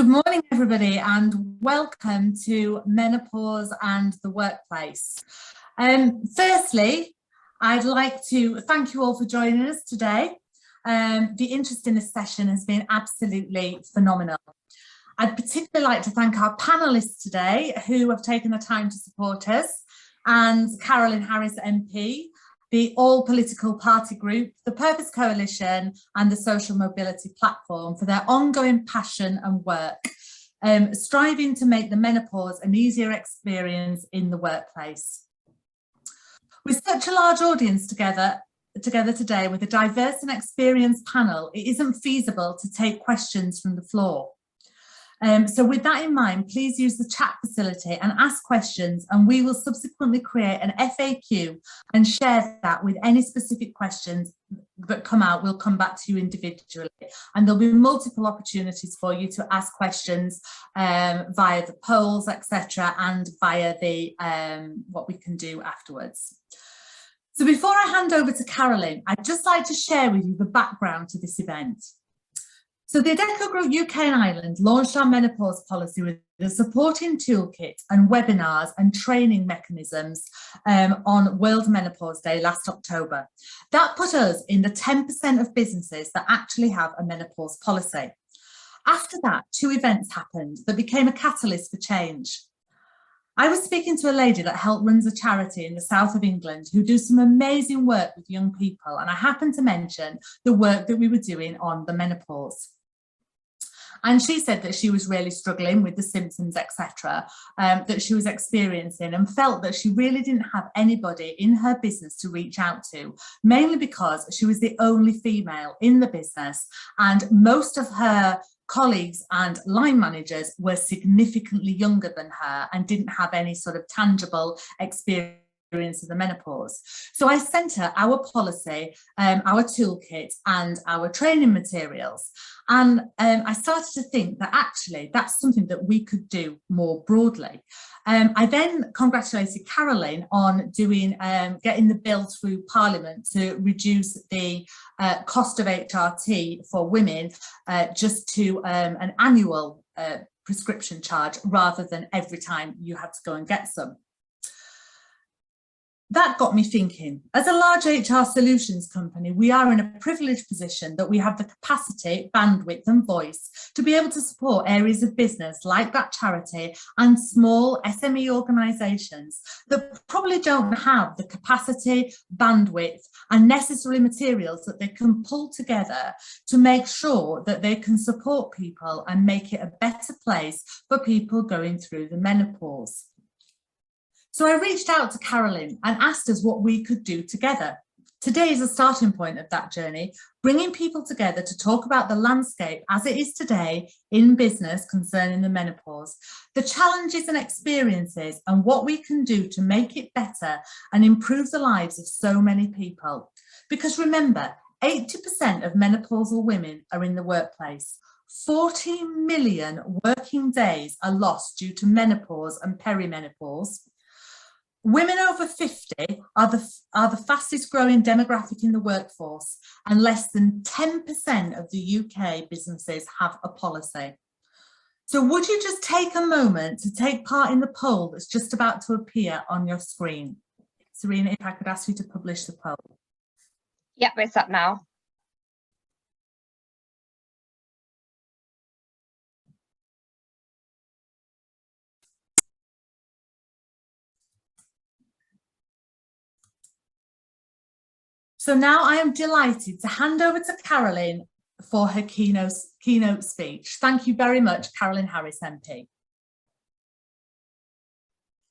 Good morning, everybody, and welcome to Menopause and the Workplace. Firstly, I'd like to thank you all for joining us today. The interest in this session has been absolutely phenomenal. I'd particularly like to thank our panellists today who have taken the time to support us, and Carolyn Harris MP, the All Party Group, the Purpose Coalition and the Social Mobility Platform for their ongoing passion and work, striving to make the menopause an easier experience in the workplace. With such a large audience together today with a diverse and experienced panel, it isn't feasible to take questions from the floor. So with that in mind, please use the chat facility and ask questions, and we will subsequently create an FAQ and share that with any specific questions that come out. We'll come back to you individually, and there'll be multiple opportunities for you to ask questions via the polls, etc., and via the what we can do afterwards. So before I hand over to Carolyn, I'd just like to share with you the background to this event. So the Adecco Group UK Ireland launched our menopause policy with a supporting toolkit and webinars and training mechanisms on World Menopause Day last October. That put us in the 10% of businesses that actually have a menopause policy. After that, two events happened that became a catalyst for change. I was speaking to a lady that runs a charity in the south of England who do some amazing work with young people, and I happened to mention the work that we were doing on the menopause. And she said that she was really struggling with the symptoms, etc., that she was experiencing, and felt that she really didn't have anybody in her business to reach out to, mainly because she was the only female in the business, and most of her colleagues and line managers were significantly younger than her and didn't have any sort of tangible experience of the menopause. So I sent her our policy, our toolkit and our training materials, and I started to think that actually that's something that we could do more broadly. I then congratulated Carolyn on doing getting the bill through Parliament to reduce the cost of HRT for women just to an annual prescription charge rather than every time you had to go and get some. That got me thinking. As a large HR solutions company, we are in a privileged position that we have the capacity, bandwidth and voice to be able to support areas of business like that charity and small SME organisations that probably don't have the capacity, bandwidth and necessary materials that they can pull together to make sure that they can support people and make it a better place for people going through the menopause. So I reached out to Carolyn and asked us what we could do together. Today is a starting point of that journey, bringing people together to talk about the landscape as it is today in business concerning the menopause, the challenges and experiences and what we can do to make it better and improve the lives of so many people. Because remember, 80% of menopausal women are in the workplace. 40 million working days are lost due to menopause and perimenopause. Women over 50 are the fastest growing demographic in the workforce, and less than 10% of the UK businesses have a policy. So would you just take a moment to take part in the poll that's just about to appear on your screen? Serena, if I could ask you to publish the poll. Yep, it's up now. So now I am delighted to hand over to Carolyn for her keynote speech. Thank you very much, Carolyn Harris MP.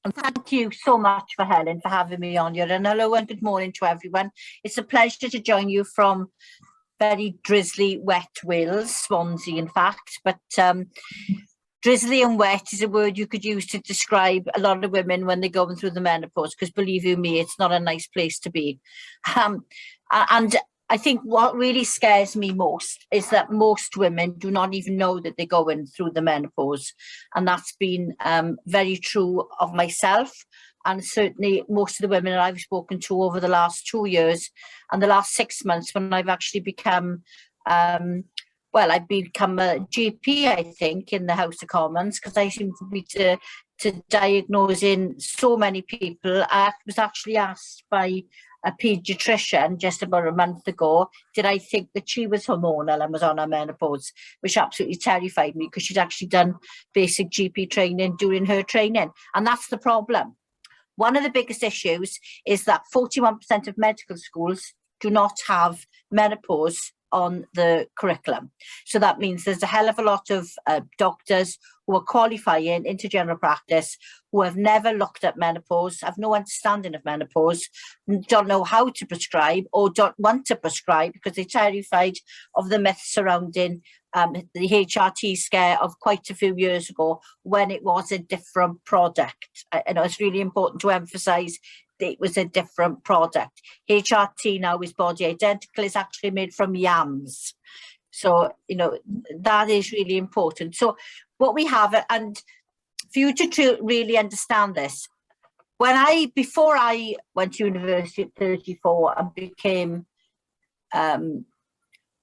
And thank you so much for Helen for having me on here, and hello and good morning to everyone. It's a pleasure to join you from very drizzly, wet Wales, Swansea in fact, but drizzly and wet is a word you could use to describe a lot of women when they're going through the menopause, because believe you me, it's not a nice place to be. And I think what really scares me most is that most women do not even know that they're going through the menopause. And that's been very true of myself, and certainly most of the women that I've spoken to over the last 2 years and the last 6 months, when I've actually become well, I've become a GP, I think, in the House of Commons, because I seem to be to diagnosing so many people. I was actually asked by a paediatrician just about a month ago, did I think that she was hormonal and was on her menopause, which absolutely terrified me, because she'd actually done basic GP training during her training. And that's the problem. One of the biggest issues is that 41% of medical schools do not have menopause on the curriculum. So that means there's a hell of a lot of doctors who are qualifying into general practice who have never looked at menopause, have no understanding of menopause, don't know how to prescribe or don't want to prescribe because they're terrified of the myths surrounding the HRT scare of quite a few years ago when it was a different product. And it's really important to emphasise it was a different product. HRT now is body identical, is actually made from yams. So, you know, that is really important. So what we have, and for you to really understand this, before I went to university at 34 and became on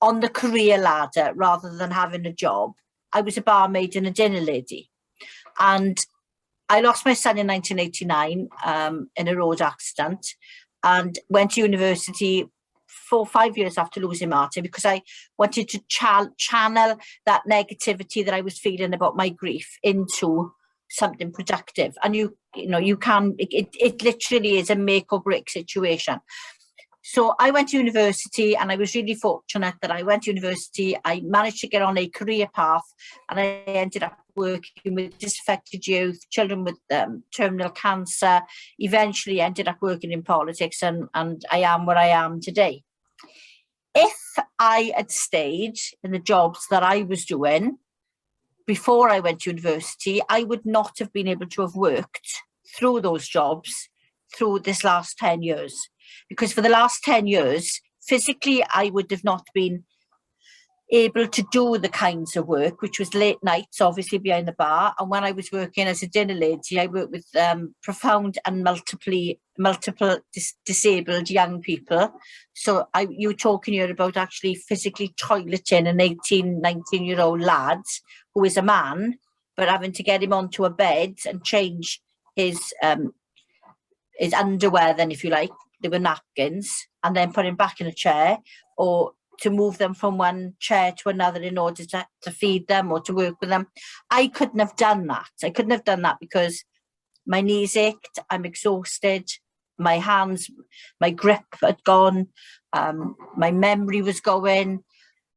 the career ladder rather than having a job, I was a barmaid and a dinner lady. And I lost my son in 1989 in a road accident, and went to university 4 or 5 years after losing Martin, because I wanted to channel that negativity that I was feeling about my grief into something productive. And you know, you can, it literally is a make or break situation. So I went to university, and I was really fortunate that I went to university. I managed to get on a career path, and I ended up working with disaffected youth, children with terminal cancer, eventually ended up working in politics, and I am where I am today. If I had stayed in the jobs that I was doing before I went to university, I would not have been able to have worked through those jobs through this last 10 years. Because for the last 10 years, physically, I would have not been able to do the kinds of work, which was late nights, obviously behind the bar. And when I was working as a dinner lady, I worked with profound and multiple disabled young people. So you were talking here about actually physically toileting an 18, 19-year-old lad who is a man, but having to get him onto a bed and change his underwear then, if you like, they were napkins, and then put him back in a chair, or to move them from one chair to another in order to feed them or to work with them. I couldn't have done that. I couldn't have done that because my knees ached, I'm exhausted, my hands, my grip had gone, my memory was going.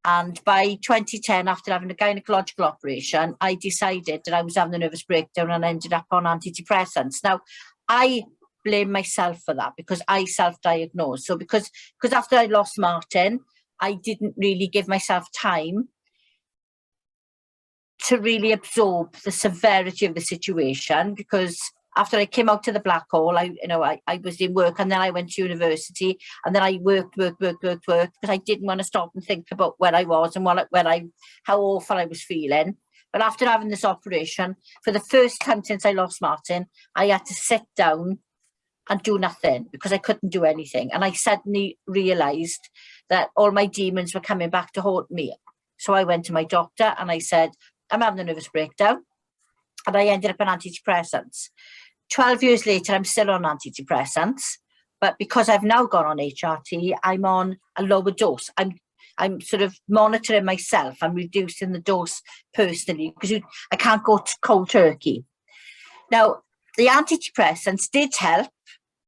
And by 2010, after having a gynecological operation, I decided that I was having a nervous breakdown and ended up on antidepressants. Now, I blame myself for that because I self-diagnosed. So because after I lost Martin, I didn't really give myself time to really absorb the severity of the situation, because after I came out to the black hole, I was in work, and then I went to university, and then I worked because I didn't want to stop and think about where I was and how awful I was feeling. But after having this operation, for the first time since I lost Martin, I had to sit down and do nothing because I couldn't do anything. And I suddenly realised that all my demons were coming back to haunt me. So I went to my doctor and I said, I'm having a nervous breakdown. And I ended up on antidepressants. 12 years later, I'm still on antidepressants. But because I've now gone on HRT, I'm on a lower dose. I'm sort of monitoring myself. I'm reducing the dose personally because I can't go cold turkey. Now, the antidepressants did help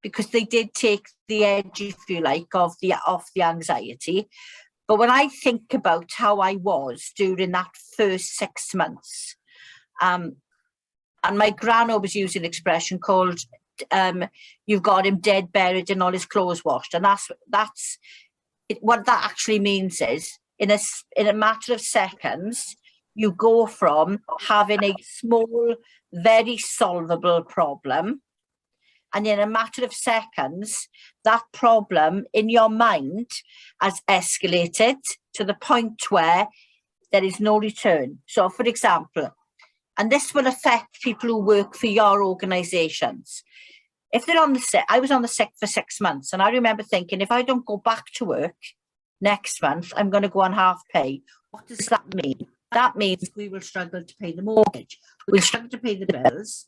because they did take the edge, if you like, off the anxiety. But when I think about how I was during that first 6 months, and my gran always used an expression called, you've got him dead, buried, and all his clothes washed. And that's what that actually means is, in a matter of seconds, you go from having a small, very solvable problem, and in a matter of seconds, that problem in your mind has escalated to the point where there is no return. So, for example, and this will affect people who work for your organisations. If they're on the sick, I was on the sick for 6 months, and I remember thinking, if I don't go back to work next month, I'm going to go on half pay. What does that mean? That means we will struggle to pay the mortgage. We'll struggle to pay the bills.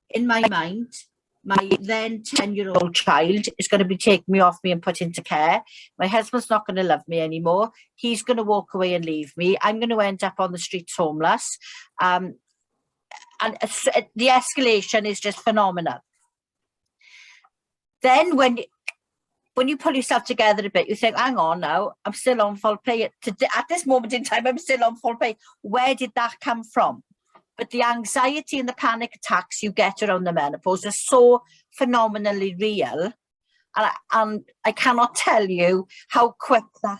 In my mind, my then 10-year-old child is going to be taken me off me and put into care. My husband's not going to love me anymore. He's going to walk away and leave me. I'm going to end up on the streets homeless. And the escalation is just phenomenal. Then when you pull yourself together a bit, you think, hang on now, I'm still on full pay. At this moment in time, I'm still on full pay. Where did that come from? But the anxiety and the panic attacks you get around the menopause are so phenomenally real. And I cannot tell you how quick that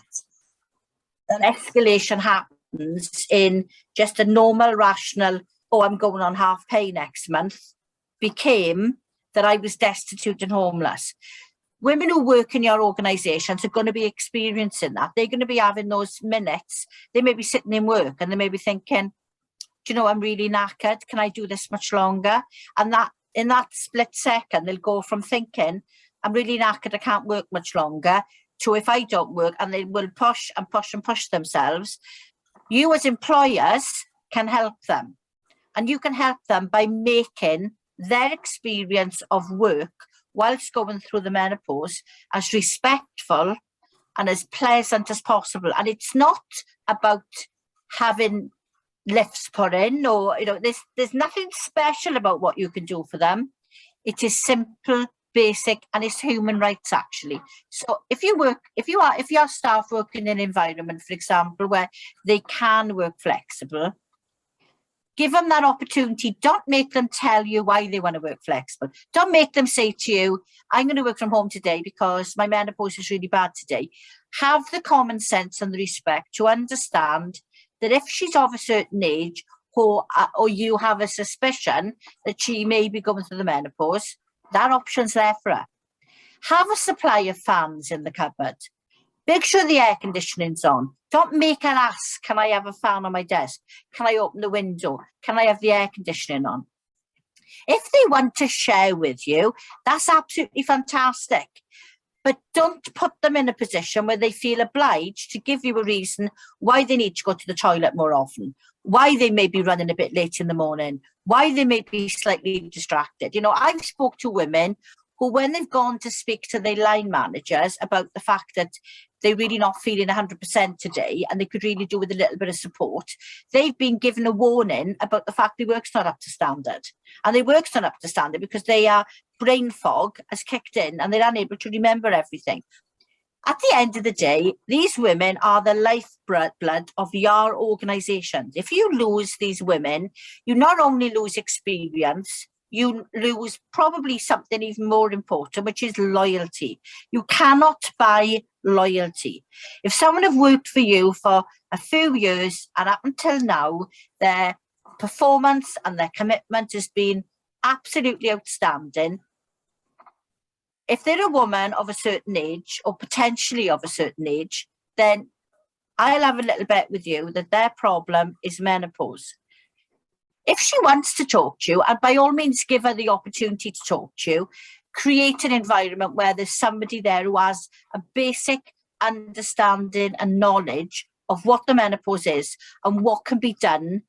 escalation happens in just a normal, rational, oh, I'm going on half pay next month, became that I was destitute and homeless. Women who work in your organisations are going to be experiencing that. They're going to be having those minutes. They may be sitting in work and they may be thinking, do you know, I'm really knackered. Can I do this much longer? And that in that split second, they'll go from thinking, I'm really knackered, I can't work much longer, to if I don't work, and they will push and push and push themselves. You as employers can help them. And you can help them by making their experience of work whilst going through the menopause as respectful and as pleasant as possible. And it's not about having lifts put in, or there's nothing special about what you can do for them. It is simple, basic, and it's human rights actually. So if your staff work in an environment, for example, where they can work flexible, give them that opportunity. Don't make them tell you why they want to work flexible. Don't make them say to you, I'm going to work from home today because my menopause is really bad today. Have the common sense and the respect to understand that if she's of a certain age, or you have a suspicion that she may be going through the menopause, that option's there for her. Have a supply of fans in the cupboard. Make sure the air conditioning's on. Don't make her ask, can I have a fan on my desk? Can I open the window? Can I have the air conditioning on? If they want to share with you, that's absolutely fantastic. But don't put them in a position where they feel obliged to give you a reason why they need to go to the toilet more often, why they may be running a bit late in the morning, why they may be slightly distracted. I've spoke to women who, when they've gone to speak to their line managers about the fact that they're really not feeling 100% today and they could really do with a little bit of support, they've been given a warning about the fact their work's not up to standard. And their work's not up to standard because brain fog has kicked in and they're unable to remember everything. At the end of the day, these women are the lifeblood of your organisation. If you lose these women, you not only lose experience, you lose probably something even more important, which is loyalty. You cannot buy loyalty. If someone have worked for you for a few years and up until now, their performance and their commitment has been absolutely outstanding, if they're a woman of a certain age or potentially of a certain age, then I'll have a little bet with you that their problem is menopause. If she wants to talk to you, and by all means give her the opportunity to talk to you, create an environment where there's somebody there who has a basic understanding and knowledge of what the menopause is and what can be done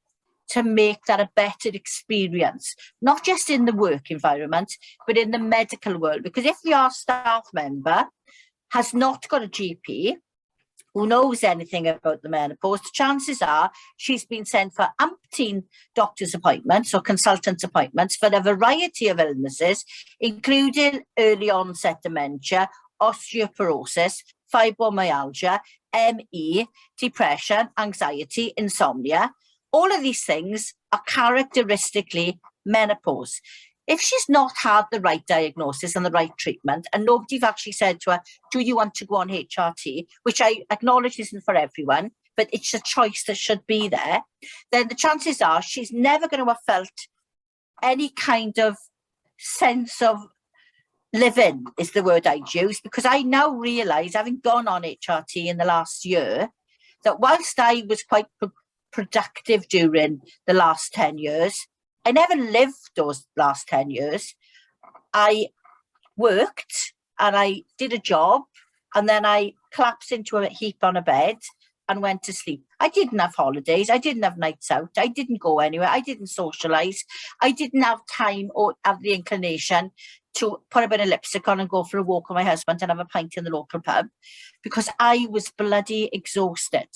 to make that a better experience, not just in the work environment, but in the medical world. Because if your staff member has not got a GP who knows anything about the menopause, the chances are she's been sent for umpteen doctor's appointments or consultant appointments for a variety of illnesses, including early onset dementia, osteoporosis, fibromyalgia, ME, depression, anxiety, insomnia. All of these things are characteristically menopause. If she's not had the right diagnosis and the right treatment, and nobody's actually said to her, do you want to go on HRT, which I acknowledge isn't for everyone, but it's a choice that should be there, then the chances are she's never going to have felt any kind of sense of living, is the word I'd use, because I now realise, having gone on HRT in the last year, that whilst I was quite productive during the last 10 years, I never lived those last 10 years. I worked and I did a job and then I collapsed into a heap on a bed and went to sleep. I didn't have holidays. I didn't have nights out. I didn't go anywhere. I didn't socialise. I didn't have time or have the inclination to put a bit of lipstick on and go for a walk with my husband and have a pint in the local pub, because I was bloody exhausted.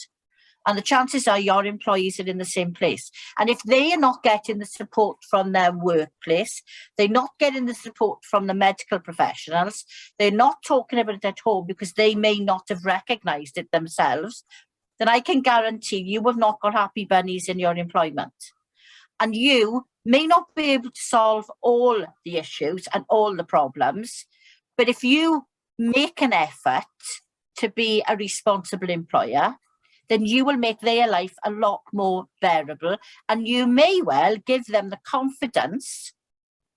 And the chances are your employees are in the same place. And if they are not getting the support from their workplace, they're not getting the support from the medical professionals, they're not talking about it at home because they may not have recognised it themselves, then I can guarantee you have not got happy bunnies in your employment. And you may not be able to solve all the issues and all the problems, but if you make an effort to be a responsible employer, then you will make their life a lot more bearable, and you may well give them the confidence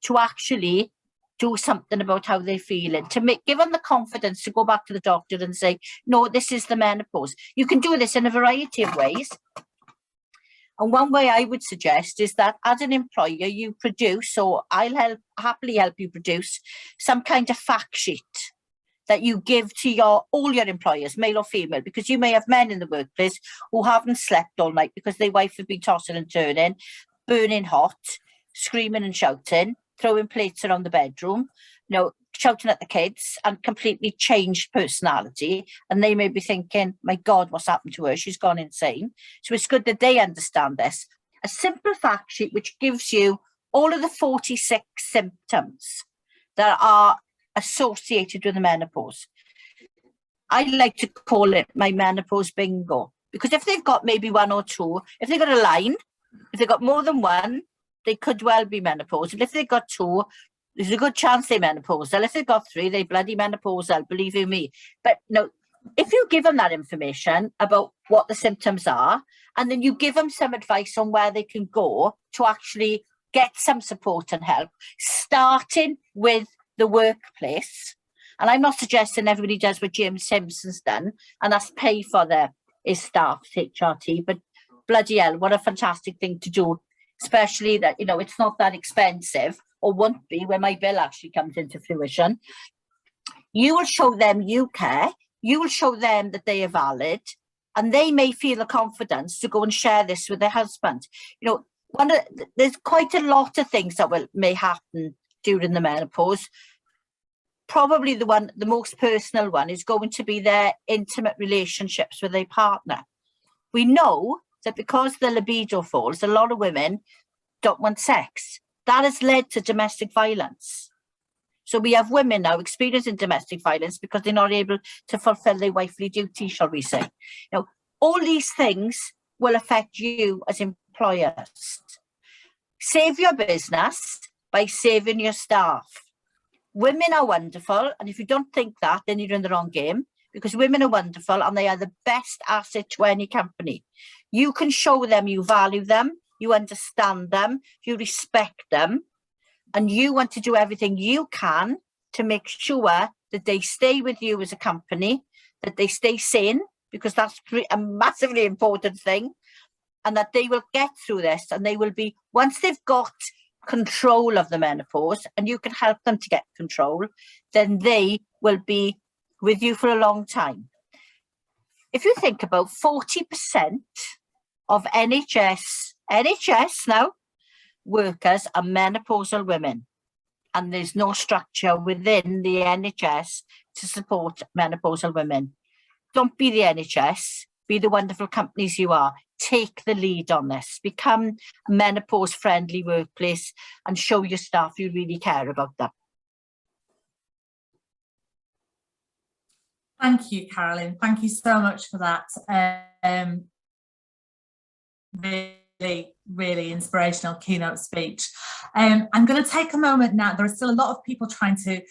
to actually do something about how they're feeling, to give them the confidence to go back to the doctor and say, no, this is the menopause. You can do this in a variety of ways. And one way I would suggest is that as an employer, you produce, or I'll happily help you produce, some kind of fact sheet that you give to all your employers, male or female, because you may have men in the workplace who haven't slept all night because their wife has been tossing and turning, burning hot, screaming and shouting, throwing plates around the bedroom, shouting at the kids, and completely changed personality. And they may be thinking, my God, what's happened to her? She's gone insane. So it's good that they understand this. A simple fact sheet which gives you all of the 46 symptoms that are associated with the menopause. I like to call it my menopause bingo, because if they've got maybe one or two, if they've got a line, if they've got more than one, they could well be menopausal. If they've got two, there's a good chance they're menopausal. If they've got three, they're bloody menopausal, believe you me. But if you give them that information about what the symptoms are, and then you give them some advice on where they can go to actually get some support and help, starting with the workplace. And I'm not suggesting everybody does what James Simpson's done, and that's pay for his staff, HRT, but bloody hell, what a fantastic thing to do, especially that, it's not that expensive, or won't be when my bill actually comes into fruition. You will show them you care, you will show them that they are valid, and they may feel the confidence to go and share this with their husband. There's quite a lot of things that may happen during the menopause. Probably the most personal one is going to be their intimate relationships with their partner. We know that because the libido falls, a lot of women don't want sex. That has led to domestic violence. So we have women now experiencing domestic violence because they're not able to fulfill their wifely duty, shall we say. All these things will affect you as employers. Save your business by saving your staff. Women are wonderful, and if you don't think that, then you're in the wrong game, because women are wonderful and they are the best asset to any company. You can show them you value them, you understand them, you respect them, and you want to do everything you can to make sure that they stay with you as a company, that they stay sane, because that's a massively important thing, and that they will get through this, and they will be, once they've got control of the menopause and you can help them to get control, then they will be with you for a long time. If you think about 40% of NHS now workers are menopausal women, and there's no structure within the NHS to support menopausal women. Don't be the NHS, be the wonderful companies you are. Take the lead on this. Become a menopause-friendly workplace and show your staff you really care about them. Thank you, Carolyn. Thank you so much for that. Really inspirational keynote speech. I'm going to take a moment now. There are still a lot of people trying to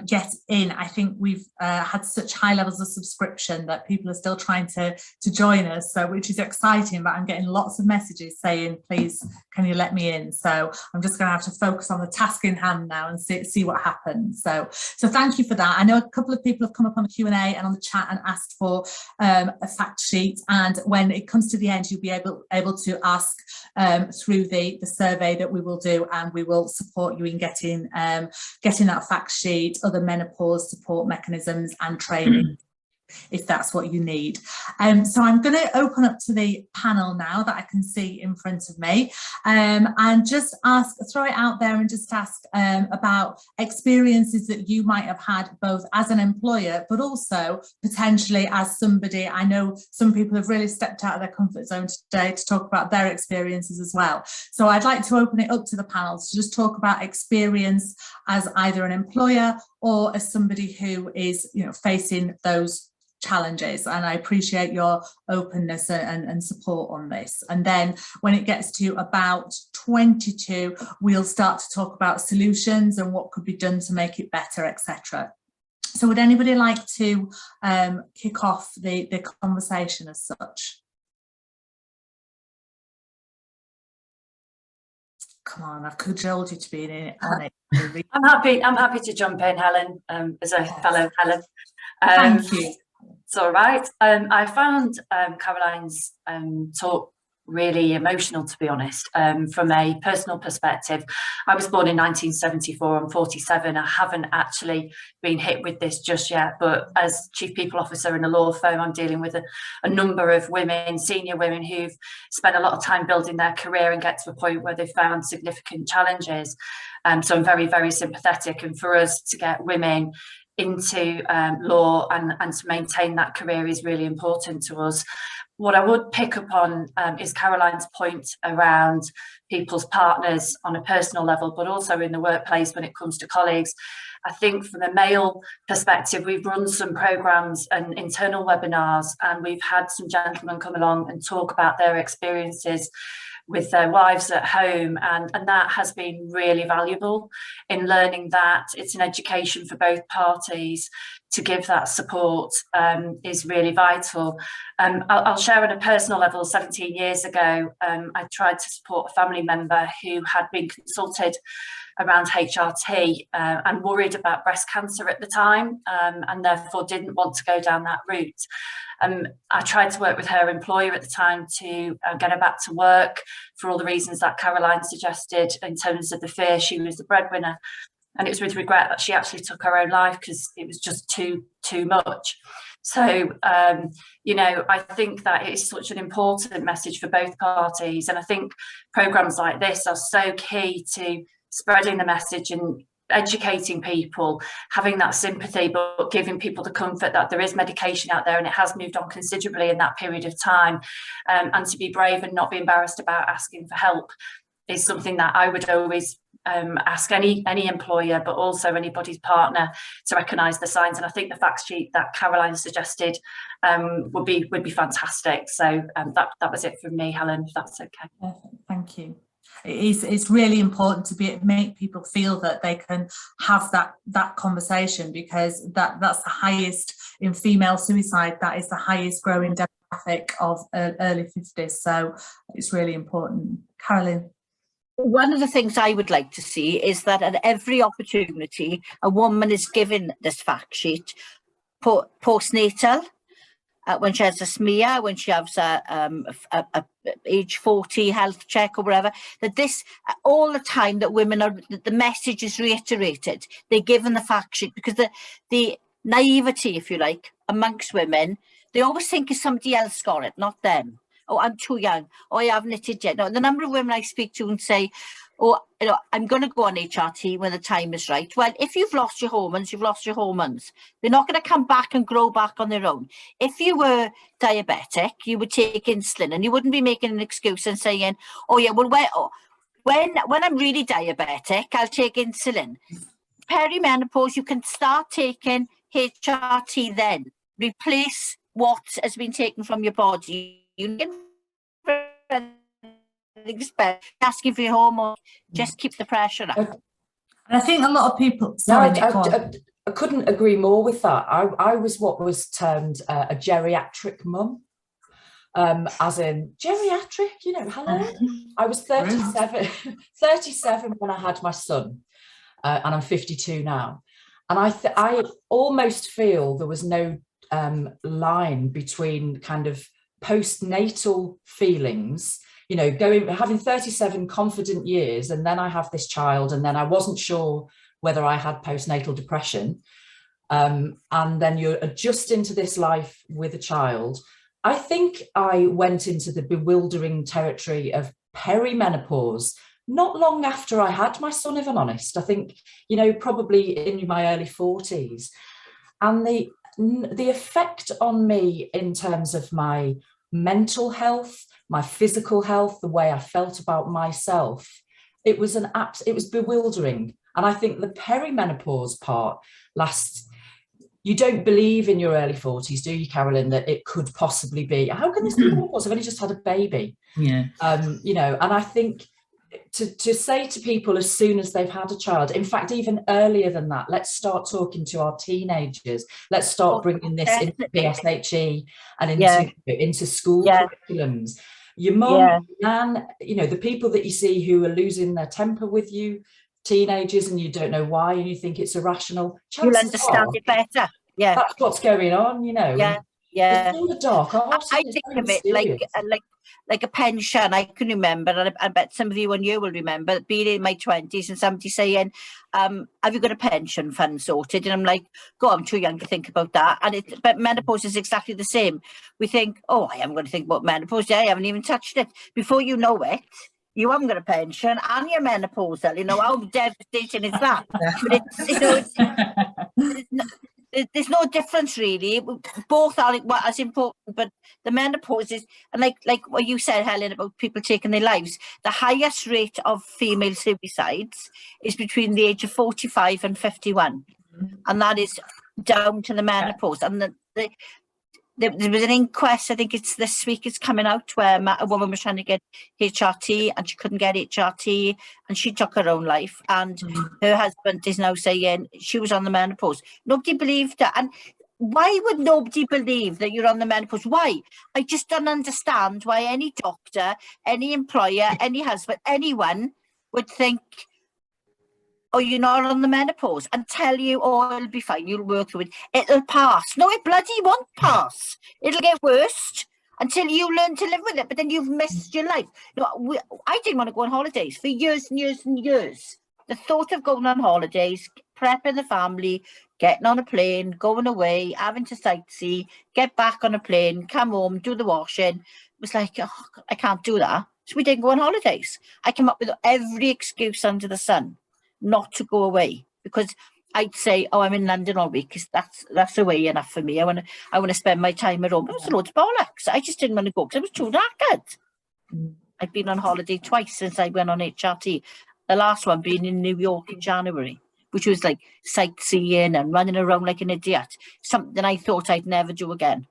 get in. I think we've had such high levels of subscription that people are still trying to join us, so which is exciting, but I'm getting lots of messages saying, please, can you let me in? So I'm just going to have to focus on the task in hand now and see what happens. So thank you for that. I know a couple of people have come up on the Q&A and on the chat and asked for a fact sheet, and when it comes to the end, you'll be able to ask through the survey that we will do, and we will support you in getting that fact sheet, other menopause support mechanisms and training if that's what you need. So I'm going to open up to the panel now that I can see in front of me, and just throw it out there and just ask about experiences that you might have had both as an employer but also potentially as somebody. I know some people have really stepped out of their comfort zone today to talk about their experiences as well. So I'd like to open it up to the panel to just talk about experience as either an employer or as somebody who is, you know, facing those challenges, and I appreciate your openness and support on this. And then when it gets to about 22, we'll start to talk about solutions and what could be done to make it better, etc. So would anybody like to kick off the conversation as such? Come on, I've cajoled you to be on it. I'm happy to jump in, Helen, as a fellow Helen. Thank you. It's all right. I found Caroline's talk really emotional, to be honest. From a personal perspective, I was born in 1974. I'm 47. I haven't actually been hit with this just yet, but as Chief People Officer in a law firm, I'm dealing with a number of women, senior women, who've spent a lot of time building their career and get to a point where they've found significant challenges. So I'm very, very sympathetic. And for us to get women into law and to maintain that career is really important to us. What I would pick up on is Caroline's point around people's partners on a personal level, but also in the workplace when it comes to colleagues. I think from a male perspective, we've run some programmes and internal webinars, and we've had some gentlemen come along and talk about their experiences with their wives at home, and that has been really valuable in learning that it's an education for both parties. To give that support is really vital. I'll share on a personal level. 17 years ago, I tried to support a family member who had been consulted around HRT and worried about breast cancer at the time, and therefore didn't want to go down that route. I tried to work with her employer at the time to get her back to work for all the reasons that Caroline suggested, in terms of the fear she was the breadwinner. And it was with regret that she actually took her own life because it was just too much. So, you know, I think that it is such an important message for both parties. And I think programmes like this are so key to spreading the message and educating people, having that sympathy, but giving people the comfort that there is medication out there and it has moved on considerably in that period of time. And to be brave and not be embarrassed about asking for help is something that I would always ask any employer, but also anybody's partner, to recognise the signs. And I think the fact sheet that Caroline suggested would be fantastic. So that was it from me, Helen, if that's okay. Perfect. Thank you. It's really important to make people feel that they can have that conversation, because that's the highest in female suicide. That is the highest growing demographic of early 50s. So it's really important. Caroline. One of the things I would like to see is that at every opportunity, a woman is given this fact sheet, postnatal, when she has a smear, when she has a age 40 health check or whatever, that this, all the time that women are, the message is reiterated. They're given the fact sheet, because the naivety, if you like, amongst women, they always think it's somebody else got it, not them. Oh, I'm too young. Oh, I haven't knitted yet. No, the number of women I speak to and say, oh, you know, I'm going to go on HRT when the time is right. Well, if you've lost your hormones, you've lost your hormones. They're not going to come back and grow back on their own. If you were diabetic, you would take insulin, and you wouldn't be making an excuse and saying, oh yeah, well, when I'm really diabetic, I'll take insulin. Perimenopause, you can start taking HRT then. Replace what has been taken from your body. You can asking for your hormone, just keep the pressure up. And I think a lot of people. I couldn't agree more with that. I was what was termed a geriatric mum, as in geriatric, you know, hello. I was 37 when I had my son, and I'm 52 now. And I almost feel there was no line between kind of postnatal feelings, you know, having 37 confident years, and then I have this child, and then I wasn't sure whether I had postnatal depression, and then you're adjusting to this life with a child. I think I went into the bewildering territory of perimenopause not long after I had my son, if I'm honest. I think, you know, probably in my early 40s. And the effect on me in terms of my mental health, my physical health, the way I felt about myself, it was bewildering. And I think the perimenopause part lasts. You don't believe in your early 40s, do you, Carolyn, that it could possibly be? How can this be menopause? I've only just had a baby. Yeah. You know, and I think to say to people as soon as they've had a child, in fact, even earlier than that, let's start talking to our teenagers. Let's start bringing this into PSHE and into school curriculums. Your mum, nan, you know, the people that you see who are losing their temper with you, teenagers, and you don't know why, and you think it's irrational. You'll understand it better. Yeah, that's what's going on, you know. Yeah. It's all the dark art. I think of it like a pension. I can remember, and I bet some of you and you will remember being in my 20s and somebody saying, have you got a pension fund sorted? And I'm like, God, I'm too young to think about that. But menopause is exactly the same. We think, oh, I am going to think about menopause. I haven't even touched it. Before you know it, you haven't got a pension and you're menopausal. You know, how devastating is that? But it's, you know, there's no difference really. Both are as important, but the menopause is, and like what you said, Helen, about people taking their lives, the highest rate of female suicides is between the age of 45 and 51, and that is down to the menopause. And there was an inquest, I think it's this week, it's coming out, where a woman was trying to get HRT and she couldn't get HRT and she took her own life, and her husband is now saying she was on the menopause. Nobody believed her. And why would nobody believe that you're on the menopause? Why? I just don't understand why any doctor, any employer, any husband, anyone would think, oh, you're not on the menopause, and tell you, oh, it'll be fine, you'll work through it, it'll pass. No, it bloody won't pass. It'll get worse until you learn to live with it, but then you've missed your life. No, I didn't want to go on holidays for years and years and years. The thought of going on holidays, prepping the family, getting on a plane, going away, having to sightsee, get back on a plane, come home, do the washing, was like, oh, I can't do that. So we didn't go on holidays. I came up with every excuse under the sun not to go away, because I'd say, oh, I'm in London all week, because that's away enough for me. I want to spend my time at home. But it was a load of bollocks. I just didn't want to go because I was too knackered. I've been on holiday twice since I went on HRT. The last one being in New York in January, which was like sightseeing and running around like an idiot. Something I thought I'd never do again.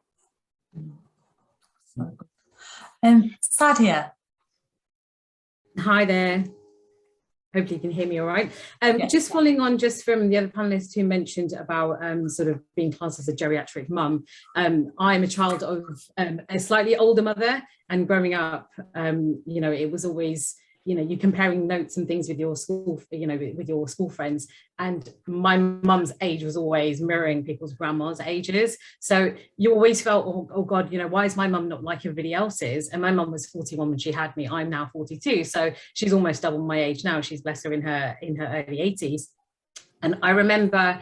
Sadia. Hi there. Hopefully you can hear me all right. Just following on just from the other panelists who mentioned about sort of being classed as a geriatric mum. I'm a child of a slightly older mother, and growing up, you know, it was always, you know, you're comparing notes and things with your school, you know, with your school friends. And my mum's age was always mirroring people's grandma's ages. So you always felt, oh God, you know, why is my mum not like everybody else's? And my mum was 41 when she had me. I'm now 42. So she's almost double my age now. She's, bless her, in her early 80s. And I remember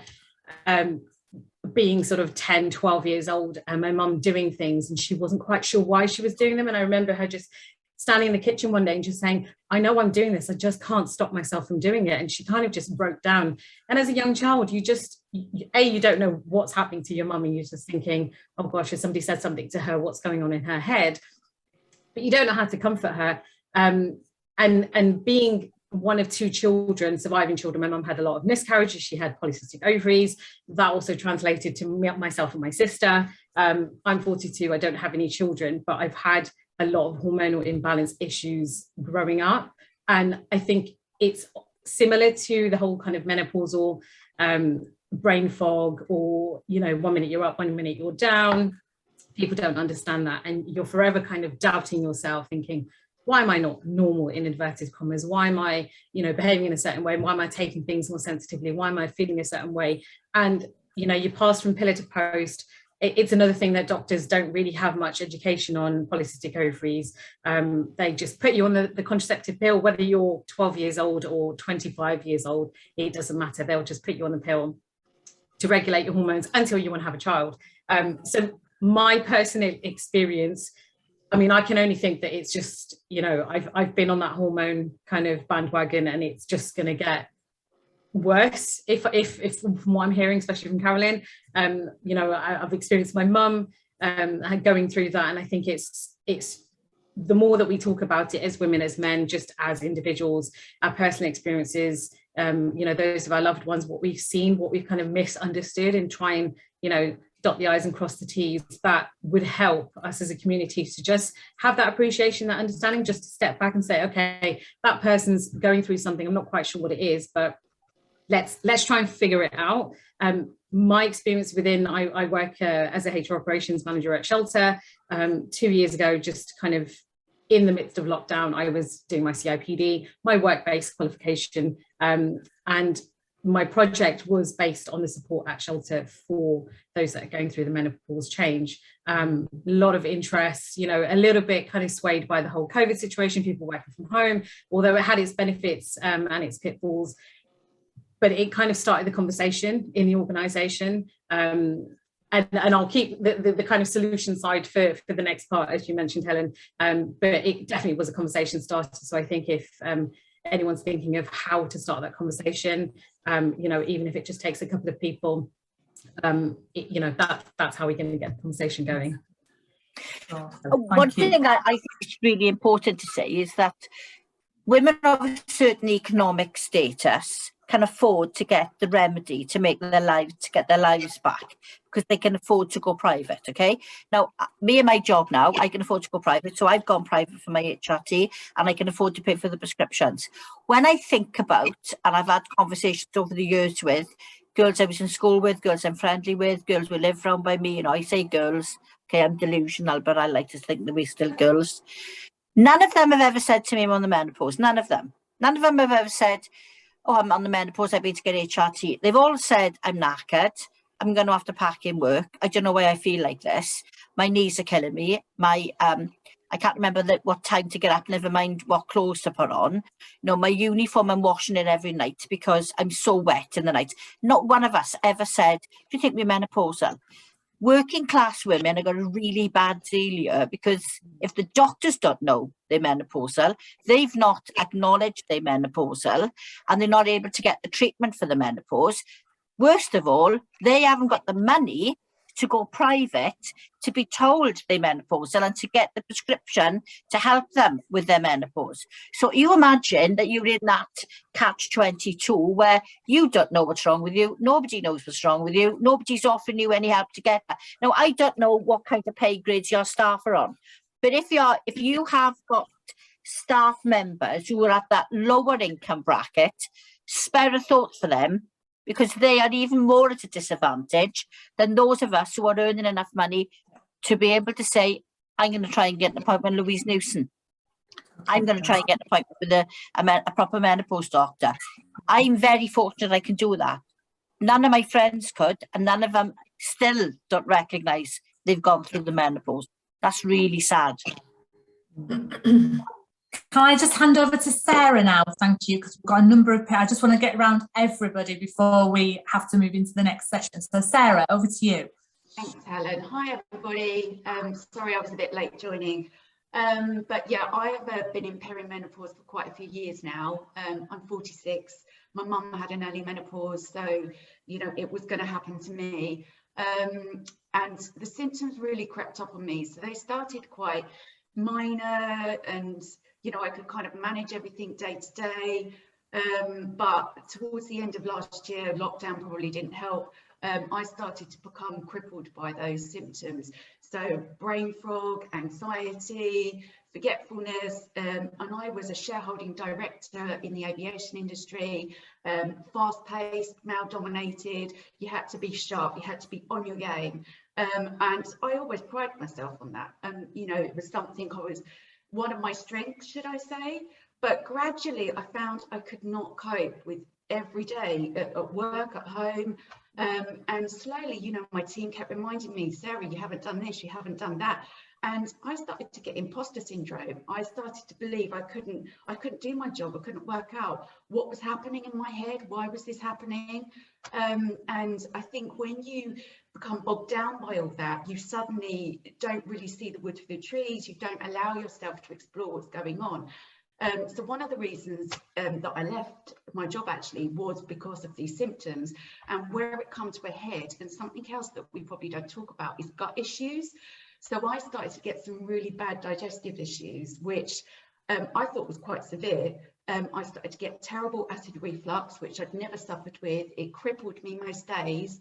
being sort of 10, 12 years old, and my mum doing things and she wasn't quite sure why she was doing them. And I remember her just standing in the kitchen one day and just saying, I know I'm doing this, I just can't stop myself from doing it. And she kind of just broke down. And as a young child, you just, you don't know what's happening to your mum, and you're just thinking, oh gosh, has somebody said something to her, what's going on in her head? But you don't know how to comfort her. And being one of two children, surviving children, my mum had a lot of miscarriages, she had polycystic ovaries. That also translated to myself and my sister. I'm 42, I don't have any children, but I've had a lot of hormonal imbalance issues growing up. And I think it's similar to the whole kind of menopausal brain fog, or, you know, 1 minute you're up, 1 minute you're down. People don't understand that. And you're forever kind of doubting yourself, thinking, why am I not normal, in inverted commas? Why am I, you know, behaving in a certain way? Why am I taking things more sensitively? Why am I feeling a certain way? And, you know, you pass from pillar to post. It's another thing that doctors don't really have much education on, polycystic ovaries. They just put you on the contraceptive pill, whether you're 12 years old or 25 years old, it doesn't matter. They'll just put you on the pill. to regulate your hormones until you want to have a child. So my personal experience, I mean, I can only think that it's just, you know, I've been on that hormone kind of bandwagon, and it's just going to get worse if from what I'm hearing, especially from Carolyn. You know, I've experienced my mum going through that, and I think it's the more that we talk about it as women, as men, just as individuals, our personal experiences, you know, those of our loved ones, what we've seen, what we've kind of misunderstood, and try and, you know, dot the I's and cross the T's, that would help us as a community to just have that appreciation, that understanding, just to step back and say, okay, that person's going through something, I'm not quite sure what it is, but let's try and figure it out. My experience within, I work as a HR operations manager at Shelter. 2 years ago, just kind of in the midst of lockdown, I was doing my CIPD, my work-based qualification, and my project was based on the support at Shelter for those that are going through the menopause change. A lot of interest, you know, a little bit kind of swayed by the whole COVID situation, people working from home, although it had its benefits and its pitfalls. But it kind of started the conversation in the organisation. And I'll keep the kind of solution side for the next part, as you mentioned, Helen. But it definitely was a conversation starter. So I think if anyone's thinking of how to start that conversation, you know, even if it just takes a couple of people, you know, that's how we're going to get the conversation going. Sure. One thing I think is really important to say is that women of a certain economic status can afford to get the remedy to make their lives, to get their lives back, because they can afford to go private. Okay, now me and my job now, I can afford to go private, so I've gone private for my HRT, and I can afford to pay for the prescriptions. When I think about, and I've had conversations over the years with girls I was in school with, girls I'm friendly with, girls who live around by me, you know, I say girls, okay, I'm delusional, but I like to think that we're still girls. None of them have ever said to me I'm on the menopause. None of them have ever said, oh, I'm on the menopause, I've been to get HRT. They've all said, I'm knackered, I'm going to have to pack in work, I don't know why I feel like this, my knees are killing me, I can't remember what time to get up, never mind what clothes to put on. You know, my uniform, I'm washing it every night because I'm so wet in the night. Not one of us ever said, do you think we're menopausal? Working class women have got a really bad deal here, because if the doctors don't know they're menopausal, they've not acknowledged they're menopausal, and they're not able to get the treatment for the menopause. Worst of all, they haven't got the money to go private to be told they're menopausal and to get the prescription to help them with their menopause. So you imagine that you're in that catch-22 where you don't know what's wrong with you, nobody knows what's wrong with you, nobody's offering you any help to get that. Now, I don't know what kind of pay grades your staff are on, but if you have got staff members who are at that lower income bracket, spare a thought for them, because they are even more at a disadvantage than those of us who are earning enough money to be able to say, I'm going to try and get an appointment with Louise Newson. I'm going to try and get an appointment with a proper menopause doctor. I'm very fortunate I can do that. None of my friends could, and none of them still don't recognise they've gone through the menopause. That's really sad. Can I just hand over to Sarah now? Thank you, because we've got a number of people. I just want to get around everybody before we have to move into the next session. So Sarah, over to you. Thanks, Helen. Hi, everybody. Sorry I was a bit late joining. But yeah, I have been in perimenopause for quite a few years now. I'm 46. My mum had an early menopause, so, you know, it was going to happen to me. And the symptoms really crept up on me. So they started quite minor, and you know, I could kind of manage everything day to day, but towards the end of last year, lockdown probably didn't help. I started to become crippled by those symptoms. So brain fog, anxiety, forgetfulness, and I was a shareholding director in the aviation industry, fast-paced, male-dominated. You had to be sharp, you had to be on your game, and I always prided myself on that. And you know, it was something one of my strengths, should I say. But gradually I found I could not cope with every day at work, at home, and slowly, you know, my team kept reminding me, Sarah, you haven't done this, you haven't done that. And I started to get imposter syndrome. I started to believe I couldn't do my job. I couldn't work out what was happening in my head. Why was this happening? And I think when you become bogged down by all that, you suddenly don't really see the wood for the trees. You don't allow yourself to explore what's going on. So one of the reasons that I left my job actually was because of these symptoms, and where it comes to a head, and something else that we probably don't talk about is gut issues. So I started to get some really bad digestive issues, which I thought was quite severe. I started to get terrible acid reflux, which I'd never suffered with. It crippled me most days.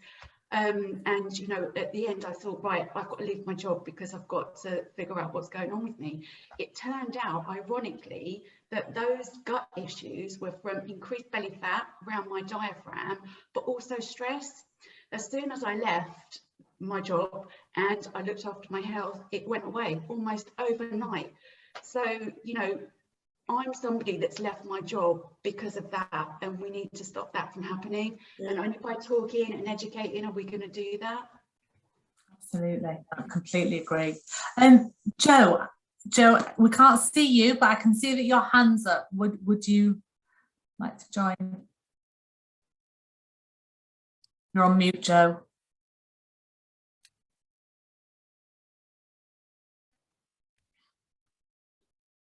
And, you know, at the end, I thought, right, I've got to leave my job because I've got to figure out what's going on with me. It turned out, ironically, that those gut issues were from increased belly fat around my diaphragm, but also stress. As soon as I left my job and I looked after my health, it went away almost overnight. So, you know, I'm somebody that's left my job because of that, and we need to stop that from happening. Yeah. And only by talking and educating are we going to do that. Absolutely, I completely agree. Joe, we can't see you, but I can see that your hand's up. Would you like to join? You're on mute, Joe.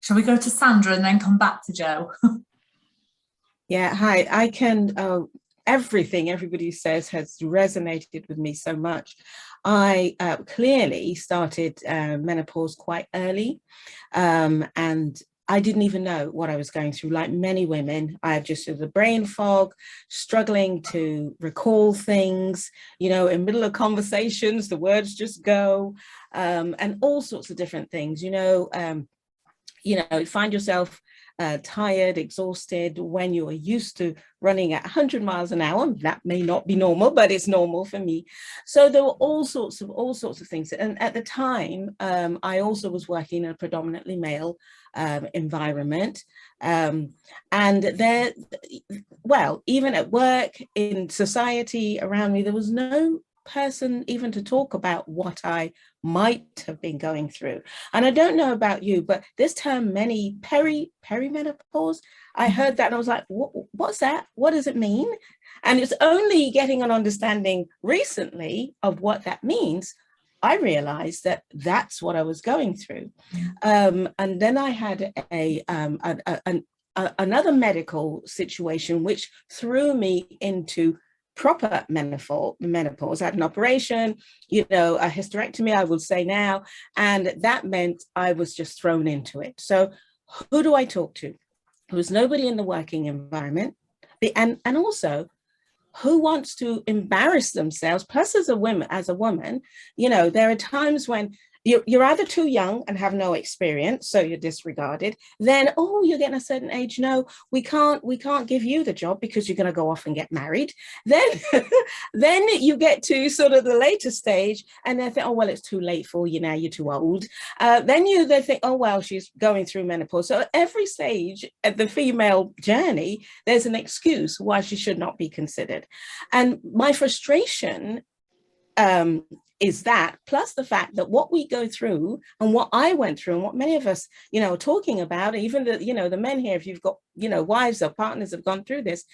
Shall we go to Sandra and then come back to Joe? Yeah, hi. I can, everything everybody says has resonated with me so much. I clearly started menopause quite early, and I didn't even know what I was going through. Like many women, I have just the brain fog, struggling to recall things, you know, in middle of conversations, the words just go, and all sorts of different things, you know, you find yourself tired, exhausted when you are used to running at 100 miles an hour. That may not be normal, but it's normal for me. So there were all sorts of things. And at the time, I also was working in a predominantly male environment. And there, well, even at work, in society around me, there was no person even to talk about what I might have been going through. And I don't know about you, but this term perimenopause, I heard that and I was like, what's that? What does it mean? And it's only getting an understanding recently of what that means. I realized that that's what I was going through. And then I had another medical situation which threw me into proper menopause. I had an operation, you know, a hysterectomy, I will say now, and that meant I was just thrown into it. So who do I talk to? There was nobody in the working environment, and also who wants to embarrass themselves? Plus, as a woman, you know, there are times when you're either too young and have no experience, so you're disregarded. Then, oh, you're getting a certain age. No, we can't give you the job because you're going to go off and get married. Then, then you get to sort of the later stage, and they think, oh, well, it's too late for you now. You're too old. Then they think, oh, well, she's going through menopause. So at every stage of the female journey, there's an excuse why she should not be considered. And my frustration is that, plus the fact that what we go through and what I went through and what many of us, you know, are talking about, even the, you know, the men here, if you've got, you know, wives or partners have gone through this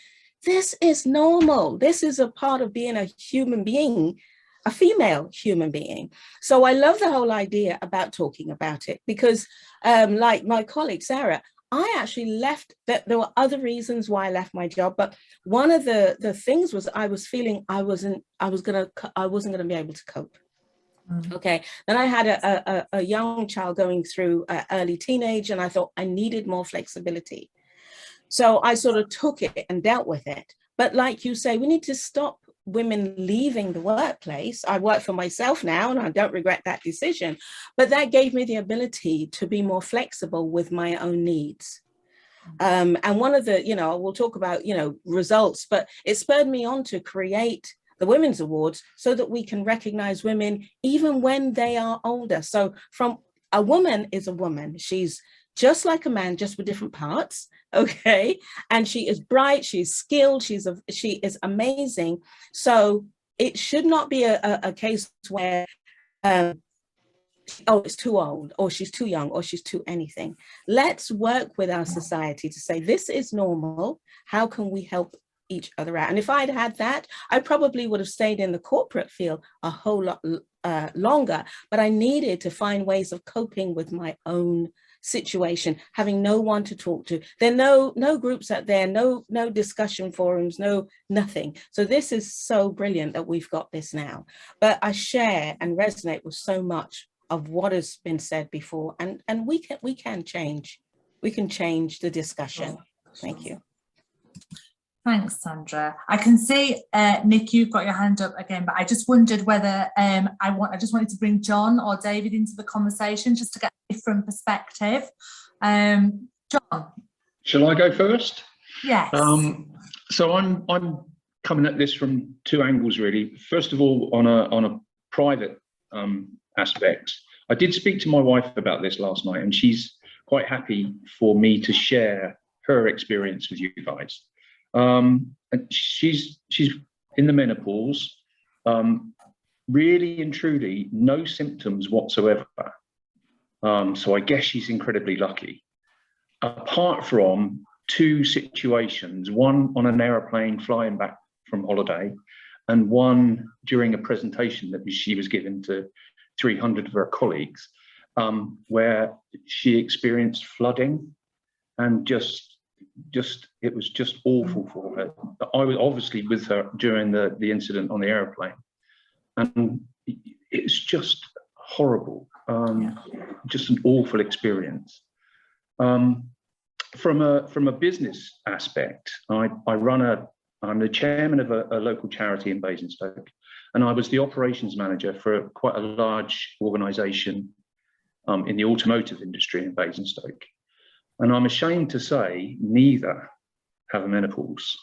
is normal. This is a part of being a human being, a female human being. So I love the whole idea about talking about it because like my colleague, Sarah, I actually left, that there were other reasons why I left my job, but one of the things was I was feeling I wasn't gonna be able to cope. Okay, then I had a young child going through early teenage, and I thought I needed more flexibility. So I sort of took it and dealt with it. But like you say, we need to stop women leaving the workplace. I work for myself now and I don't regret that decision, but that gave me the ability to be more flexible with my own needs. And one of the, you know, we'll talk about, you know, results, but it spurred me on to create the Women's Awards so that we can recognize women even when they are older. So from a woman is a woman. She's just like a man, just with different parts. Okay. And she is bright, she's skilled, she is amazing. So it should not be a case where oh, it's too old, or she's too young, or she's too anything. Let's work with our society to say, this is normal. How can we help each other out? And if I'd had that, I probably would have stayed in the corporate field a whole lot longer, but I needed to find ways of coping with my own situation, having no one to talk to. There are no groups out there, no discussion forums, nothing. So this is so brilliant that we've got this now. But I share and resonate with so much of what has been said before, and we can change the discussion. Thank you. Thanks, Sandra. I can see, Nick, you've got your hand up again, but I just wondered whether I just wanted to bring John or David into the conversation just to get a different perspective. John. Shall I go first? Yes. So I'm coming at this from two angles, really. First of all, on a private aspect, I did speak to my wife about this last night, and she's quite happy for me to share her experience with you guys. And she's in the menopause, really and truly no symptoms whatsoever. So I guess she's incredibly lucky. Apart from two situations, one on an aeroplane flying back from holiday, and one during a presentation that she was given to 300 of her colleagues, where she experienced flooding, and it was just awful for her. I was obviously with her during the incident on the aeroplane, and it's just horrible, just an awful experience. From a business aspect, I'm the chairman of a local charity in Basingstoke, and I was the operations manager for quite a large organisation in the automotive industry in Basingstoke. And I'm ashamed to say neither have a menopause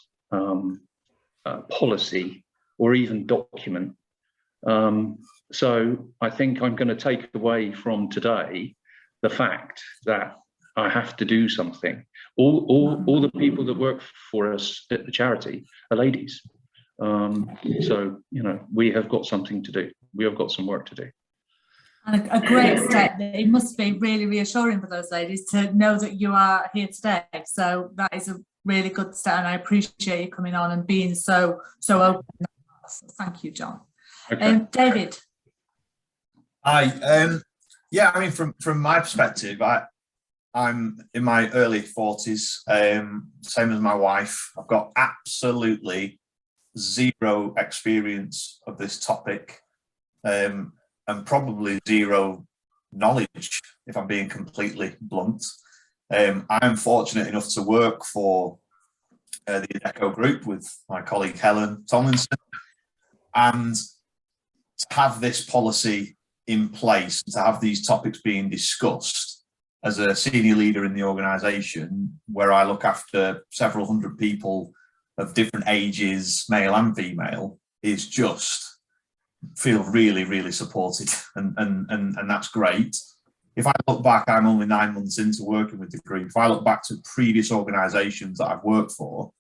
policy or even document. So I think I'm going to take away from today the fact that I have to do something. All the people that work for us at the charity are ladies. So, you know, we have got something to do. We have got some work to do. And a great step. It must be really reassuring for those ladies to know that you are here today. So that is a really good step, and I appreciate you coming on and being so open. So thank you, John. Okay. David. Hi. Yeah, I mean, from my perspective, I'm in my early 40s, same as my wife. I've got absolutely zero experience of this topic. And probably zero knowledge, if I'm being completely blunt. I'm fortunate enough to work for the Adecco Group with my colleague Helen Tomlinson, and to have this policy in place, to have these topics being discussed as a senior leader in the organisation, where I look after several hundred people of different ages, male and female, is just feel really, really supported, and that's great. If I look back, I'm only 9 months into working with the group. If I look back to previous organisations that I've worked for,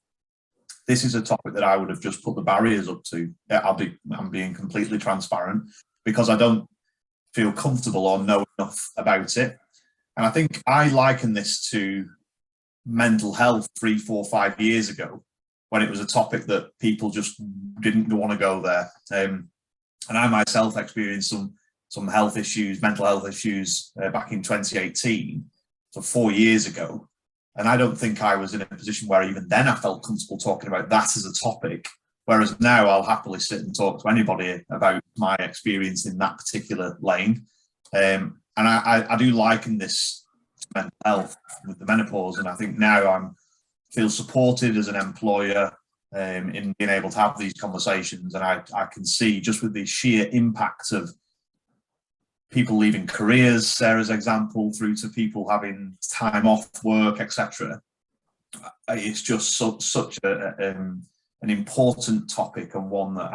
this is a topic that I would have just put the barriers up to. I'm being completely transparent, because I don't feel comfortable or know enough about it. And I think I liken this to mental health 3, 4, 5 years ago, when it was a topic that people just didn't want to go there. And I myself experienced some health issues, mental health issues back in 2018, so 4 years ago. And I don't think I was in a position where even then I felt comfortable talking about that as a topic. Whereas now I'll happily sit and talk to anybody about my experience in that particular lane. And I do liken this to mental health with the menopause. And I think now I feel supported as an employer in being able to have these conversations, and I can see just with the sheer impact of people leaving careers, Sarah's example, through to people having time off work, etc. It's just such an important topic, and one that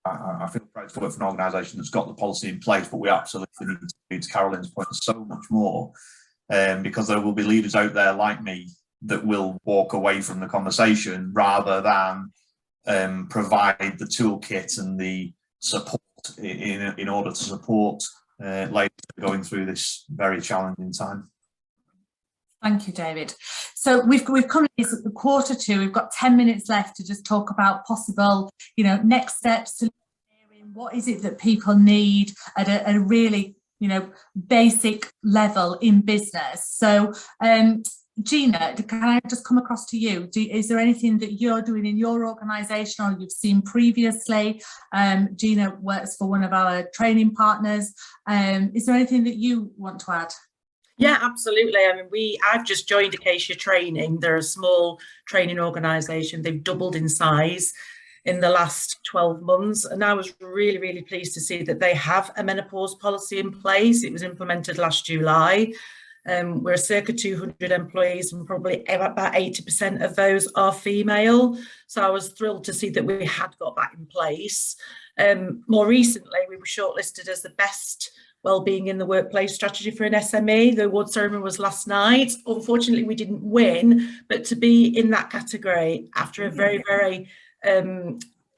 I feel proud to work for an organisation that's got the policy in place, but we absolutely need to Carolyn's point, so much more, because there will be leaders out there like me that will walk away from the conversation rather than provide the toolkit and the support in order to support ladies going through this very challenging time. Thank you, David. So we've come to this at the 1:45. We've got 10 minutes left to just talk about possible, next steps to what is it that people need at a really, basic level in business. So, Gina, can I just come across to you? Is there anything that you're doing in your organisation or you've seen previously? Gina works for one of our training partners. Is there anything that you want to add? Yeah, absolutely. I mean, I've just joined Acacia Training. They're a small training organisation. They've doubled in size in the last 12 months. And I was really, really pleased to see that they have a menopause policy in place. It was implemented last July. We're circa 200 employees and probably about 80% of those are female. So I was thrilled to see that we had got that in place. More recently, we were shortlisted as the best wellbeing in the workplace strategy for an SME. The award ceremony was last night. Unfortunately, we didn't win, but to be in that category after a very, very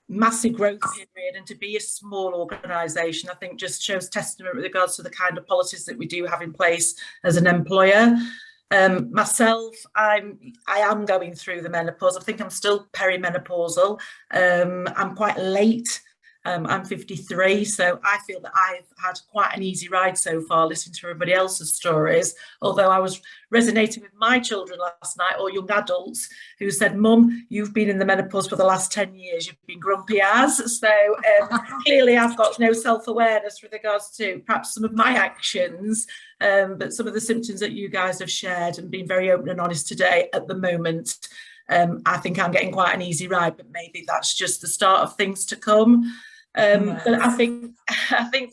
massive growth period and to be a small organisation, I think just shows testament with regards to the kind of policies that we do have in place as an employer. Myself, I am going through the menopause. I think I'm still perimenopausal. I'm quite late. I'm 53, so I feel that I've had quite an easy ride so far listening to everybody else's stories, although I was resonating with my children last night, or young adults, who said, Mum, you've been in the menopause for the last 10 years, you've been grumpy as. So clearly I've got no self-awareness with regards to perhaps some of my actions, but some of the symptoms that you guys have shared and been very open and honest today at the moment. I think I'm getting quite an easy ride, but maybe that's just the start of things to come. But I think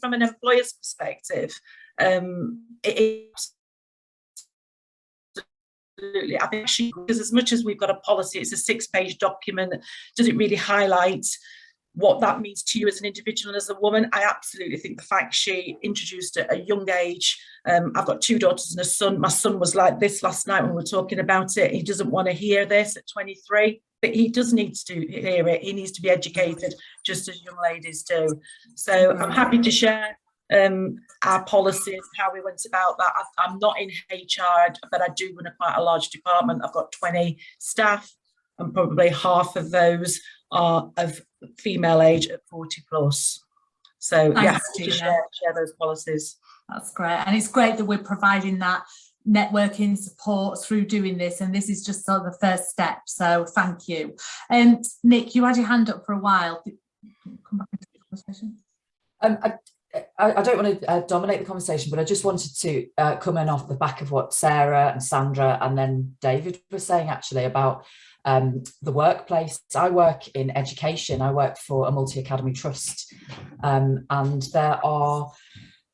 from an employer's perspective, it absolutely, I think because as much as we've got a policy, it's a 6-page document. Does it really highlight what that means to you as an individual and as a woman? I absolutely think the fact she introduced at a young age. I've got 2 daughters and a son. My son was like this last night when we were talking about it. He doesn't want to hear this at 23, but he does need to hear it. He needs to be educated just as young ladies do. So I'm happy to share our policies, how we went about that. I'm not in HR, but I do run quite a large department. I've got 20 staff and probably half of those are of female age at 40 plus. So yeah, to share those policies. That's great, and it's great that we're providing that networking support through doing this, and this is just sort of the first step, so thank you. Nick, you had your hand up for a while. Come back into the conversation. I don't want to dominate the conversation, but I just wanted to come in off the back of what Sarah and Sandra and then David were saying actually about the workplace. I work in education. I work for a multi-academy trust, and there are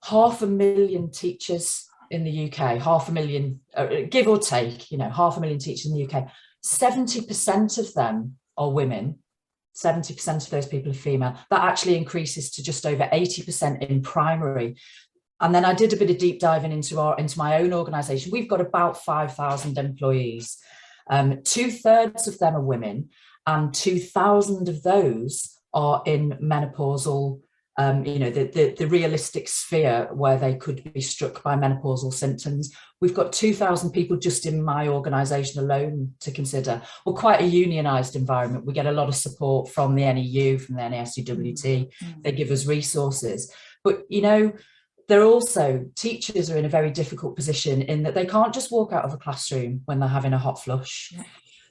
500,000 teachers in the UK, 500,000, give or take, 500,000 teachers in the UK. 70% of them are women. 70% of those people are female. That actually increases to just over 80% in primary. And then I did a bit of deep diving into my own organisation. We've got about 5,000 employees. 2/3 of them are women, and 2,000 of those are in menopausal, the realistic sphere where they could be struck by menopausal symptoms. We've got 2,000 people just in my organisation alone to consider. We're quite a unionised environment. We get a lot of support from the NEU, from the NASUWT. They give us resources. But, they're also, teachers are in a very difficult position in that they can't just walk out of a classroom when they're having a hot flush.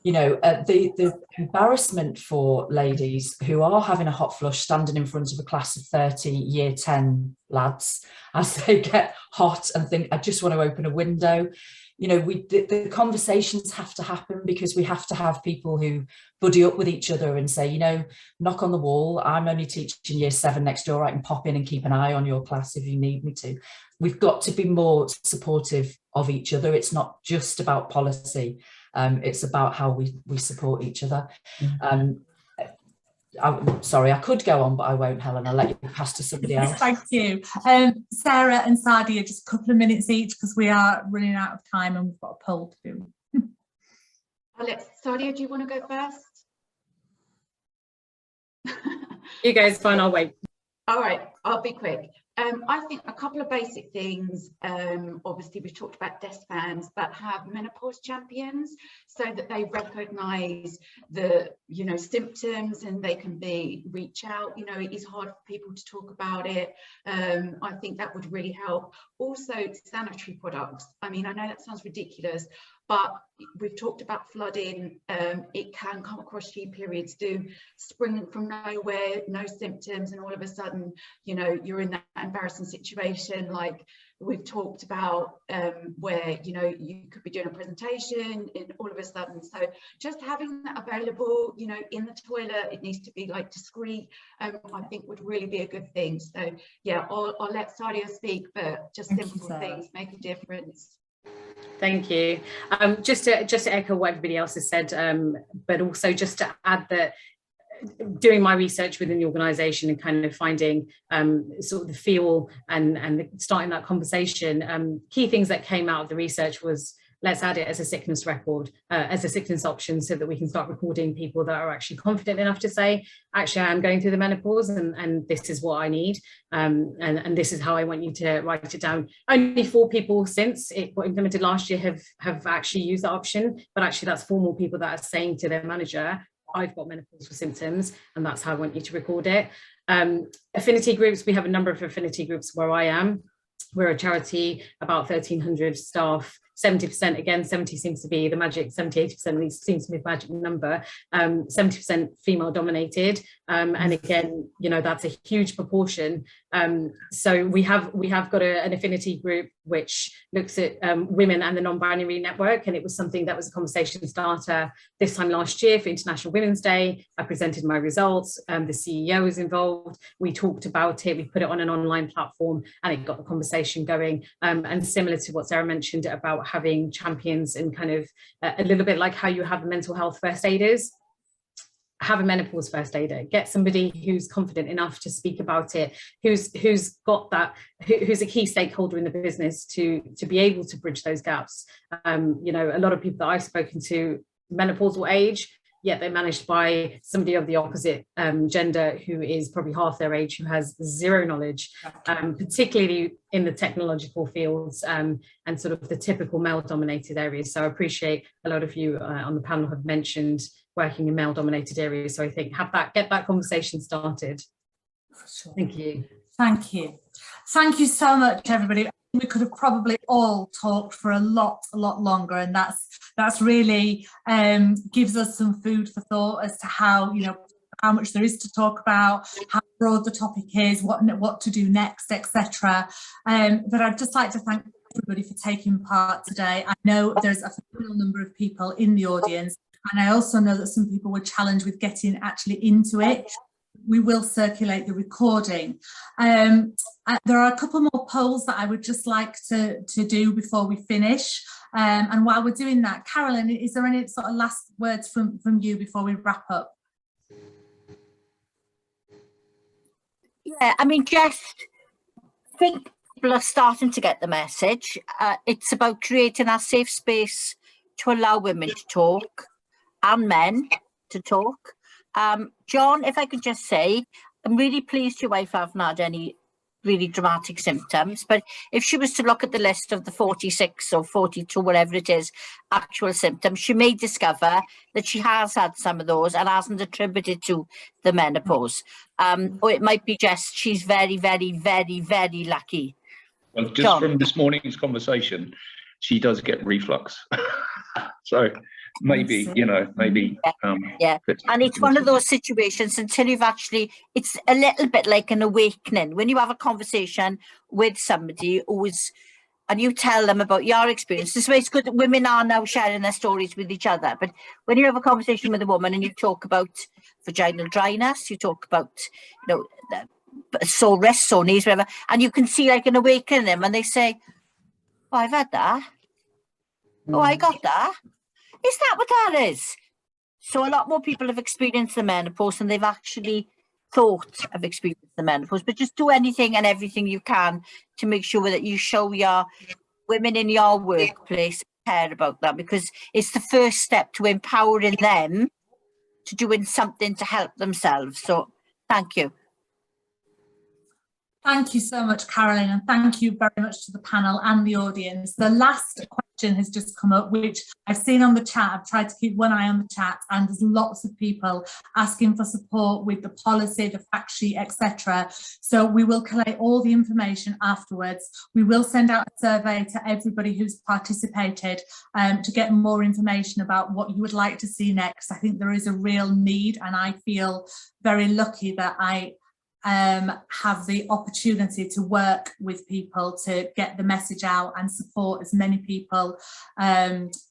The embarrassment for ladies who are having a hot flush standing in front of a class of 30 year 10 lads as they get hot and think, I just want to open a window. The conversations have to happen, because we have to have people who buddy up with each other and say, knock on the wall. I'm only teaching year 7 next door. I can pop in and keep an eye on your class if you need me to. We've got to be more supportive of each other. It's not just about policy. It's about how we support each other. I'm sorry, I could go on, but I won't, Helen. I'll let you pass to somebody else. Thank you. Sarah and Sadia, just a couple of minutes each, because we are running out of time and we've got a poll to do. Sadia, do you want to go first? You guys, fine, I'll wait. All right, I'll be quick. I think a couple of basic things. Obviously, we've talked about desk fans, but have menopause champions so that they recognise the, symptoms, and they can reach out. It is hard for people to talk about it. I think that would really help. Also, sanitary products. I mean, I know that sounds ridiculous, but we've talked about flooding. It can come across you, periods do, springing from nowhere, no symptoms, and all of a sudden, you're in that embarrassing situation like we've talked about, where, you could be doing a presentation and all of a sudden. So just having that available, in the toilet, it needs to be like discreet, I think would really be a good thing. So yeah, I'll let Sadia speak, but just simple things make a difference. Thank you. Just to echo what everybody else has said, but also just to add that doing my research within the organisation and kind of finding sort of the feel and starting that conversation, key things that came out of the research was, let's add it as a sickness record, as a sickness option, so that we can start recording people that are actually confident enough to say, actually, I am going through the menopause and this is what I need. And this is how I want you to write it down. Only 4 people since it got implemented last year have actually used that option, but actually that's 4 more people that are saying to their manager, I've got menopausal symptoms, and that's how I want you to record it. Affinity groups, we have a number of affinity groups where I am. We're a charity, about 1,300 staff, 70%, again, 70 seems to be the magic, 70-80% seems to be the magic number, 70% female dominated. And again, that's a huge proportion. So we have got an affinity group which looks at women and the non-binary network, and it was something that was a conversation starter this time last year for International Women's Day. I presented my results, the CEO was involved, we talked about it, we put it on an online platform, and it got the conversation going. And similar to what Sarah mentioned about having champions and kind of a little bit like how you have mental health first aiders, have a menopause first aider, get somebody who's confident enough to speak about it, who's got that, who's a key stakeholder in the business to be able to bridge those gaps. A lot of people that I've spoken to, menopausal age, yet they're managed by somebody of the opposite gender who is probably half their age, who has zero knowledge, particularly in the technological fields and sort of the typical male-dominated areas. So I appreciate a lot of you on the panel have mentioned working in male-dominated areas. So I think get that conversation started. Sure. Thank you. Thank you. Thank you so much, everybody. We could have probably all talked for a lot longer, and that's really gives us some food for thought as to how much there is to talk about, how broad the topic is, what to do next, etc. But I'd just like to thank everybody for taking part today. I know there's a phenomenal number of people in the audience, and I also know that some people were challenged with getting actually into it. We will circulate the recording. There are a couple more polls that I would just like to do before we finish. And while we're doing that, Carolyn, is there any sort of last words from you before we wrap up? Yeah, I mean, just think people are starting to get the message. It's about creating a safe space to allow women to talk and men to talk. John, if I could just say, I'm really pleased your wife hasn't had any really dramatic symptoms, but if she was to look at the list of the 46 or 42, whatever it is, actual symptoms, she may discover that she has had some of those and hasn't attributed to the menopause. Or it might be just she's very, very, very, very lucky. Well, just John. From this morning's conversation, she does get reflux. So maybe, maybe. Yeah. And it's one of those situations until you've actually, it's a little bit like an awakening. When you have a conversation with somebody and you tell them about your experience, this way it's good that women are now sharing their stories with each other. But when you have a conversation with a woman and you talk about vaginal dryness, you talk about, sore wrists, sore knees, whatever, and you can see like an awakening in them and they say, oh, I've had that. Oh, I got that. Is that what that is? So a lot more people have experienced the menopause than they've actually thought of experiencing the menopause. But just do anything and everything you can to make sure that you show your women in your workplace care about that, because it's the first step to empowering them to doing something to help themselves. So thank you. Thank you so much, Carolyn, and thank you very much to the panel and the audience. The last question has just come up, which I've seen on the chat. I've tried to keep one eye on the chat, and there's lots of people asking for support with the policy, the fact sheet, etc. So we will collate all the information afterwards. We will send out a survey to everybody who's participated to get more information about what you would like to see next. I think there is a real need, and I feel very lucky that I have the opportunity to work with people to get the message out and support as many people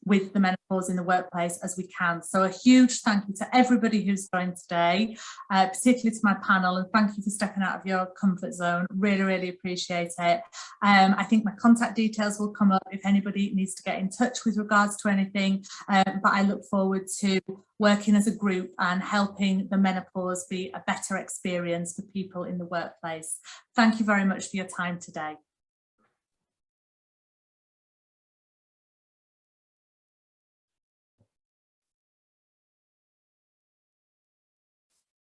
with the menopause in the workplace as we can. So a huge thank you to everybody who's joined today, particularly to my panel, and thank you for stepping out of your comfort zone. Really, really appreciate it. I think my contact details will come up if anybody needs to get in touch with regards to anything, but I look forward to working as a group and helping the menopause be a better experience for people in the workplace. Thank you very much for your time today.